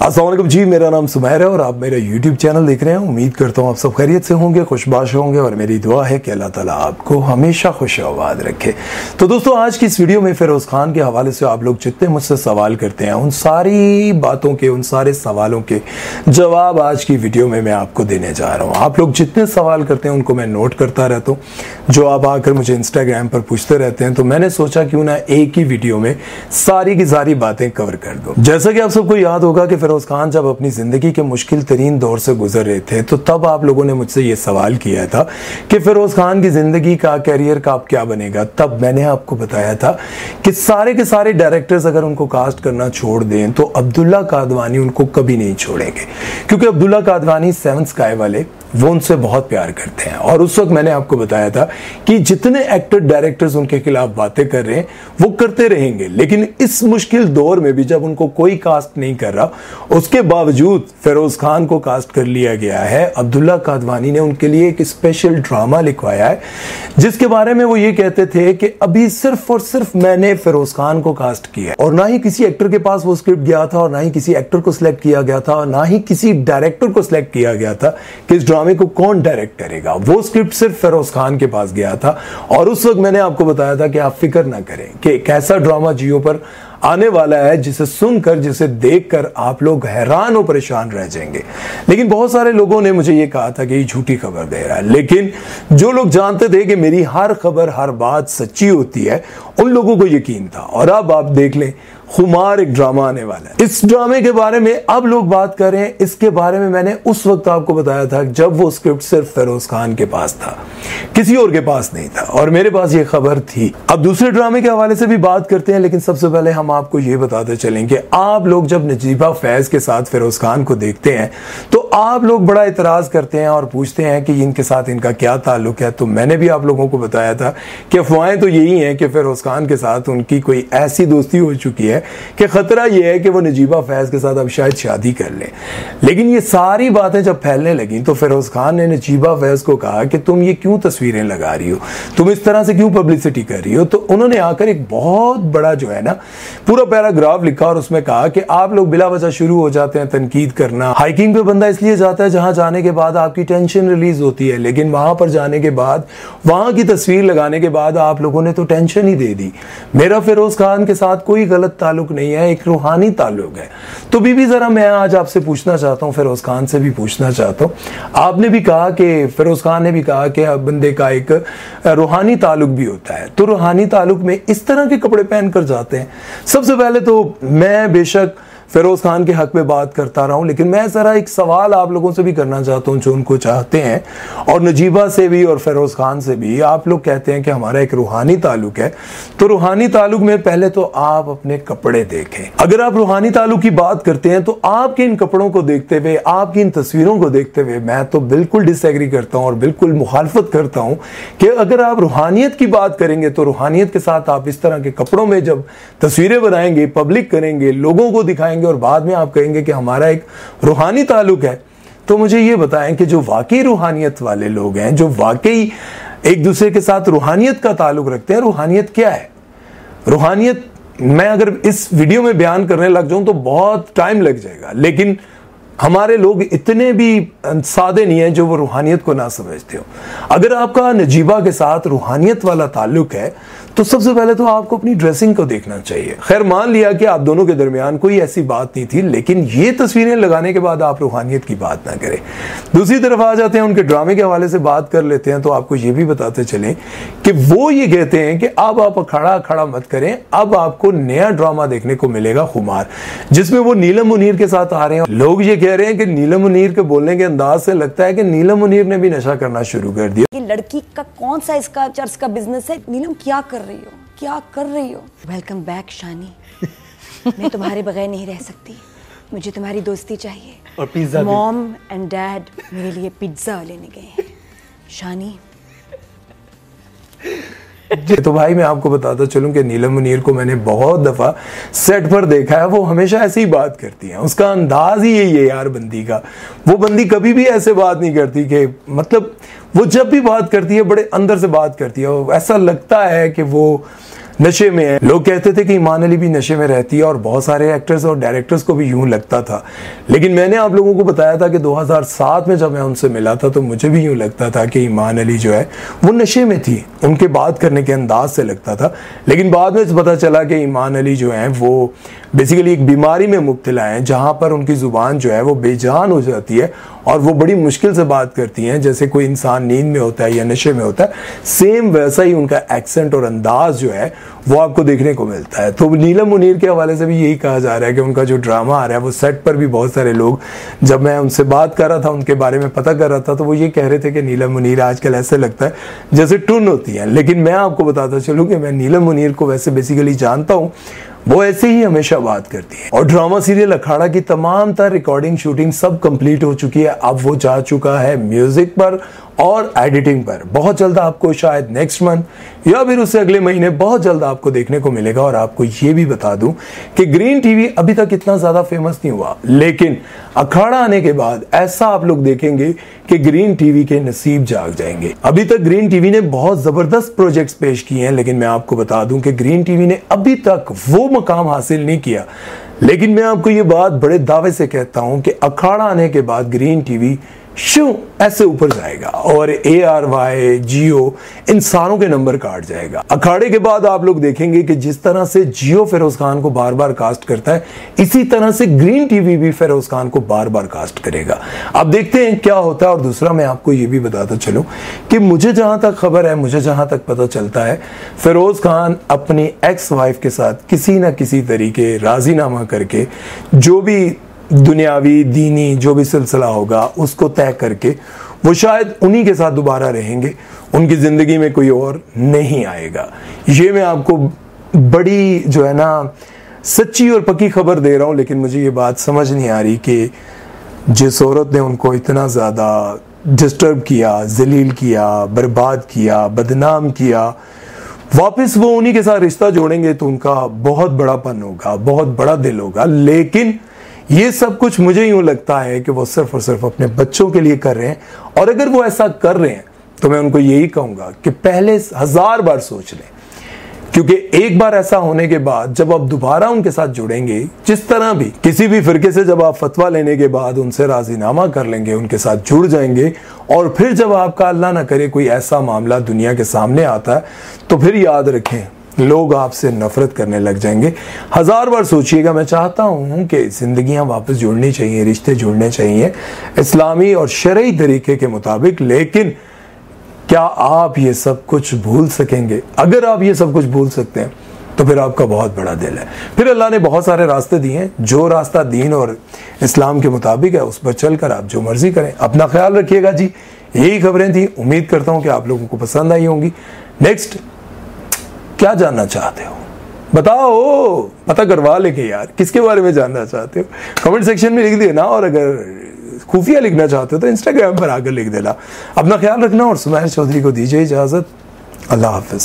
अस्सलाम वालेकुम जी, मेरा नाम सुमैर है और आप मेरा YouTube चैनल देख रहे हैं। उम्मीद करता हूँ आप सब खैरियत से होंगे, खुशबाश होंगे और मेरी दुआ है कि अल्लाह ताला आपको हमेशा खुश आबाद रखे। तो दोस्तों, आज की इस वीडियो में फिरोज खान के हवाले से आप लोग जितने मुझसे सवाल करते हैं, उन सारी बातों के, उन सारे सवालों के जवाब आज की वीडियो में मैं आपको देने जा रहा हूँ। आप लोग जितने सवाल करते हैं उनको मैं नोट करता रहता हूँ, जो आप आकर मुझे इंस्टाग्राम पर पूछते रहते हैं। तो मैंने सोचा क्यों ना एक ही वीडियो में सारी की सारी बातें कवर कर दो। जैसा कि आप सबको याद होगा कि फिरोज खान जब अपनी जिंदगी के मुश्किल तरीन दौर से गुजर रहे थे, तो तब आप लोगों ने मुझसे ये सवाल किया था कि फिरोज खान की जिंदगी का, कैरियर का अब क्या बनेगा। तब मैंने आपको बताया था कि सारे के सारे डायरेक्टर्स अगर उनको कास्ट करना छोड़ दें तो अब्दुल्ला कादवानी उनको कभी नहीं छोड़ेंगे, क्योंकि अब्दुल्ला कादवानी सेवन स्काई वाले वो उनसे बहुत प्यार करते हैं। और उस वक्त मैंने आपको बताया था कि जितने एक्टर डायरेक्टर्स उनके खिलाफ बातें कर रहे हैं वो करते रहेंगे, लेकिन इस मुश्किल दौर में भी जब उनको कोई कास्ट नहीं कर रहा, उसके बावजूद फिरोज खान को कास्ट कर लिया गया है। अब्दुल्ला कादवानी ने उनके लिए एक स्पेशल ड्रामा लिखवाया है, जिसके बारे में वो ये कहते थे कि अभी सिर्फ और सिर्फ मैंने फिरोज खान को कास्ट किया, और ना ही किसी एक्टर के पास वो स्क्रिप्ट गया था, और ना ही किसी एक्टर को सिलेक्ट किया गया था, और ना ही किसी डायरेक्टर को सिलेक्ट किया गया था कि इस ड्रामे को कौन डायरेक्ट करेगा। वो स्क्रिप्ट सिर्फ फिरोज खान के पास गया था। और उस वक्त मैंने आपको बताया था कि आप फिक्र ना करें कि एक ऐसा ड्रामा जियो पर आने वाला है जिसे सुनकर, जिसे देखकर आप लोग हैरान और परेशान रह जाएंगे। लेकिन बहुत सारे लोगों ने मुझे ये कहा था कि ये झूठी खबर दे रहा है, लेकिन जो लोग जानते थे कि मेरी हर खबर, हर बात सच्ची होती है, उन लोगों को यकीन था। और अब आप देख लें, खुमार एक ड्रामा आने वाला है। इस ड्रामे के बारे में अब लोग बात कर रहे हैं। इसके बारे में मैंने उस वक्त आपको बताया था जब वो स्क्रिप्ट सिर्फ फिरोज खान के पास था, किसी और के पास नहीं था, और मेरे पास ये खबर थी। अब दूसरे ड्रामे के हवाले से भी बात करते हैं, लेकिन सबसे पहले हम आपको ये बताते चलें कि आप लोग जब नजीबा फैज के साथ फिरोज खान को देखते हैं तो आप लोग बड़ा इतराज करते हैं और पूछते हैं कि इनके साथ इनका क्या ताल्लुक है। तो मैंने भी आप लोगों को बताया था कि अफवाहें तो यही हैं कि फिरोज खान के साथ उनकी कोई ऐसी दोस्ती हो चुकी है कि खतरा यह है कि वो नजीबा फैज के साथ अब शायद शादी कर ले। लेकिन ये सारी बातें जब फैलने लगी तो फिरोज खान ने नजीबा फैज को कहा कि तुम ये क्यों तस्वीरें लगा रही हो, तुम इस तरह से क्यों पब्लिसिटी कर रही हो। तो उन्होंने आकर एक बहुत बड़ा जो है ना पूरा पैराग्राफ लिखा और उसमें कहा कि आप लोग बिला वजह शुरू हो जाते हैं तनकीद करना। हाइकिंग पे बंदा इसलिए जाता है जहां जाने के बाद आपकी टेंशन रिलीज होती है, लेकिन वहां पर जाने के बाद, वहां की तस्वीर लगाने के बाद आप लोगों ने तो टेंशन ही दे दी। मेरा फिरोज खान के साथ कोई गलत ताल्लुक नहीं है, एक रूहानी ताल्लुक है। तो बीबी जरा मैं आज आपसे पूछना चाहता हूं, फिरोज खान से भी पूछना चाहता हूं। आपने भी कहा कि फिरोज खान ने भी कहा कि बंदे का एक रूहानी ताल्लुक भी होता है, तो रूहानी ताल्लुक में इस तरह के कपड़े पहनकर जाते हैं। सबसे पहले तो मैं बेशक फिरोज खान के हक में बात करता रहा हूं, लेकिन मैं जरा एक सवाल आप लोगों से भी करना चाहता हूं जो उनको चाहते हैं, और नजीबा से भी और फिरोज खान से भी। आप लोग कहते हैं कि हमारा एक रूहानी ताल्लुक है, तो रूहानी ताल्लुक में पहले तो आप अपने कपड़े देखें। अगर आप रूहानी ताल्लुक की बात करते हैं तो आपके इन कपड़ों को देखते हुए, आपकी इन तस्वीरों को देखते हुए मैं तो बिल्कुल डिसएग्री करता हूं और बिल्कुल मुखालफत करता हूं कि अगर आप रूहानियत की बात करेंगे तो रूहानियत के साथ आप इस तरह के कपड़ों में जब तस्वीरें बनाएंगे, पब्लिक करेंगे, लोगों को दिखाएंगे और बाद में आप कहेंगे कि हमारा एक रूहानी ताल्लुक है, तो मुझे ये बताएं कि जो वाकई रूहानियत वाले लोग हैं, जो वाकई एक दूसरे के साथ रूहानियत का ताल्लुक रखते हैं, रूहानियत क्या है? रूहानियत मैं अगर इस वीडियो में बयान करने लग जाऊं तो बहुत टाइम लग जाएगा, लेकिन हमारे लोग इतने भी सादे नहीं हैं जो वो रूहानियत को ना समझते हो। अगर आपका नजीबा के साथ रूहानियत वाला ताल्लुक है तो सबसे पहले तो आपको अपनी ड्रेसिंग को देखना चाहिए। खैर, मान लिया कि आप दोनों के दरमियान कोई ऐसी बात नहीं थी, लेकिन ये तस्वीरें लगाने के बाद आप रूहानियत की बात ना करें। दूसरी तरफ आ जाते हैं, उनके ड्रामे के हवाले से बात कर लेते हैं। तो आपको ये भी बताते चलें कि वो ये कहते हैं कि अब आप खड़ा खड़ा मत करें, अब आपको नया ड्रामा देखने को मिलेगा खुमार, जिसमें वो नीलम मुनीर के साथ आ रहे हैं। लोग ये कह रहे हैं कि नीलम मुनीर के बोलने के अंदाज से लगता है कि नीलम मुनीर ने भी नशा करना शुरू कर दिया। लड़की का कौन सा इसका चर्च का बिजनेस है? नीलम क्या कर रही हो, क्या कर रही हो? वेलकम बैक शानी। मैं तुम्हारे बगैर नहीं रह सकती, मुझे तुम्हारी दोस्ती चाहिए। और पिज्जा। मॉम एंड डैड मेरे लिए पिज्जा लेने गए हैं। शानी। तो भाई मैं आपको बताता चलूं कि नीलम मुनीर को मैंने बहुत दफा सेट पर देखा है, वो हमेशा ऐसी ही बात करती है। उसका अंदाज ही यही है यार बंदी का। वो बंदी कभी भी ऐसे बात नहीं करती कि, मतलब वो जब भी बात करती है बड़े अंदर से बात करती है। ऐसा लगता है कि वो नशे में है। लोग कहते थे कि ईमान अली भी नशे में रहती है और बहुत सारे एक्टर्स और डायरेक्टर्स को भी यूं लगता था, लेकिन मैंने आप लोगों को बताया था कि 2007 में जब मैं उनसे मिला था तो मुझे भी यूं लगता था कि ईमान अली जो है वो नशे में थी, उनके बात करने के अंदाज से लगता था। लेकिन बाद में पता चला कि ईमान अली जो है वो बेसिकली एक बीमारी में मुब्तला है जहां पर उनकी जुबान जो है वो बेजान हो जाती है और वो बड़ी मुश्किल से बात करती हैं, जैसे कोई इंसान नींद में होता है या नशे में होता है, सेम वैसा ही उनका एक्सेंट और अंदाज जो है वो आपको देखने को मिलता है। तो नीलम मुनीर के हवाले से भी यही कहा जा रहा है कि उनका जो ड्रामा आ रहा है वो सेट पर भी बहुत सारे लोग, जब मैं उनसे बात कर रहा था, उनके बारे में पता कर रहा था, तो वो ये कह रहे थे कि नीलम मुनीर आजकल ऐसे लगता है जैसे टुन होती है। लेकिन मैं आपको बताता चलूँ कि मैं नीलम मुनीर को वैसे बेसिकली जानता हूँ, वो ऐसे ही हमेशा बात करती है। और ड्रामा सीरियल अखाड़ा की तमाम तर रिकॉर्डिंग शूटिंग सब कंप्लीट हो चुकी है। अब वो जा चुका है म्यूजिक पर और एडिटिंग पर। बहुत जल्द आपको शायद नेक्स्ट मंथ या फिर उससे अगले महीने बहुत जल्द आपको देखने को मिलेगा। और आपको ये भी बता दूं कि ग्रीन टीवी अभी तक इतना ज्यादा फेमस नहीं हुआ, लेकिन अखाड़ा आने के बाद ऐसा आप लोग देखेंगे कि ग्रीन टीवी के नसीब जाग जाएंगे। अभी तक ग्रीन टीवी ने बहुत जबरदस्त प्रोजेक्ट्स पेश किए हैं, लेकिन मैं आपको बता दूं कि ग्रीन टीवी ने अभी तक वो मुकाम हासिल नहीं किया। लेकिन मैं आपको ये बात बड़े दावे से कहता हूं कि अखाड़ा आने के बाद ग्रीन टीवी शू ऐसे ऊपर जाएगा और ARY, जियो इन सारों के नंबर काट जाएगा। अखाड़े के बाद आप लोग देखेंगे कि जिस तरह से जियो फिरोज खान को बार बार कास्ट करता है, इसी तरह से ग्रीन टीवी भी फिरोज खान को बार बार कास्ट करेगा। अब देखते हैं क्या होता है। और दूसरा मैं आपको ये भी बताता चलूं कि मुझे जहां तक खबर है, मुझे जहां तक पता चलता है, फिरोज खान अपनी एक्स वाइफ के साथ किसी ना किसी तरीके राजीनामा करके जो भी दुनियावी दीनी जो भी सिलसिला होगा उसको तय करके वो शायद उन्हीं के साथ दोबारा रहेंगे, उनकी जिंदगी में कोई और नहीं आएगा। ये मैं आपको बड़ी जो है ना सच्ची और पक्की खबर दे रहा हूं। लेकिन मुझे ये बात समझ नहीं आ रही कि जिस औरत ने उनको इतना ज्यादा डिस्टर्ब किया, जलील किया, बर्बाद किया, बदनाम किया, वापस वो उन्हीं के साथ रिश्ता जोड़ेंगे तो उनका बहुत बड़ापन होगा, बहुत बड़ा दिल होगा। लेकिन ये सब कुछ मुझे यूं लगता है कि वो सिर्फ और सिर्फ अपने बच्चों के लिए कर रहे हैं। और अगर वो ऐसा कर रहे हैं तो मैं उनको यही कहूंगा कि पहले 1000 बार सोच लें, क्योंकि एक बार ऐसा होने के बाद जब आप दोबारा उनके साथ जुड़ेंगे, जिस तरह भी किसी भी फिरके से जब आप फतवा लेने के बाद उनसे राजीनामा कर लेंगे, उनके साथ जुड़ जाएंगे, और फिर जब आपका अल्लाह ना करे कोई ऐसा मामला दुनिया के सामने आता है, तो फिर याद रखें लोग आपसे नफरत करने लग जाएंगे। 1000 बार सोचिएगा। मैं चाहता हूं कि जिंदगियां वापस जुड़नी चाहिए, रिश्ते जुड़ने चाहिए इस्लामी और शरई तरीके के मुताबिक। लेकिन क्या आप ये सब कुछ भूल सकेंगे? अगर आप ये सब कुछ भूल सकते हैं तो फिर आपका बहुत बड़ा दिल है। फिर अल्लाह ने बहुत सारे रास्ते दिए हैं, जो रास्ता दीन और इस्लाम के मुताबिक है उस पर चलकर आप जो मर्जी करें। अपना ख्याल रखिएगा जी। यही खबरें थी, उम्मीद करता हूं कि आप लोगों को पसंद आई होंगी। नेक्स्ट क्या जानना चाहते हो बताओ, पता करवा लेंगे यार, किसके बारे में जानना चाहते हो कमेंट सेक्शन में लिख देना। और अगर खुफिया लिखना चाहते हो तो इंस्टाग्राम पर आकर लिख देना। अपना ख्याल रखना और सुमैर चौधरी को दीजिए इजाजत। अल्लाह हाफिज।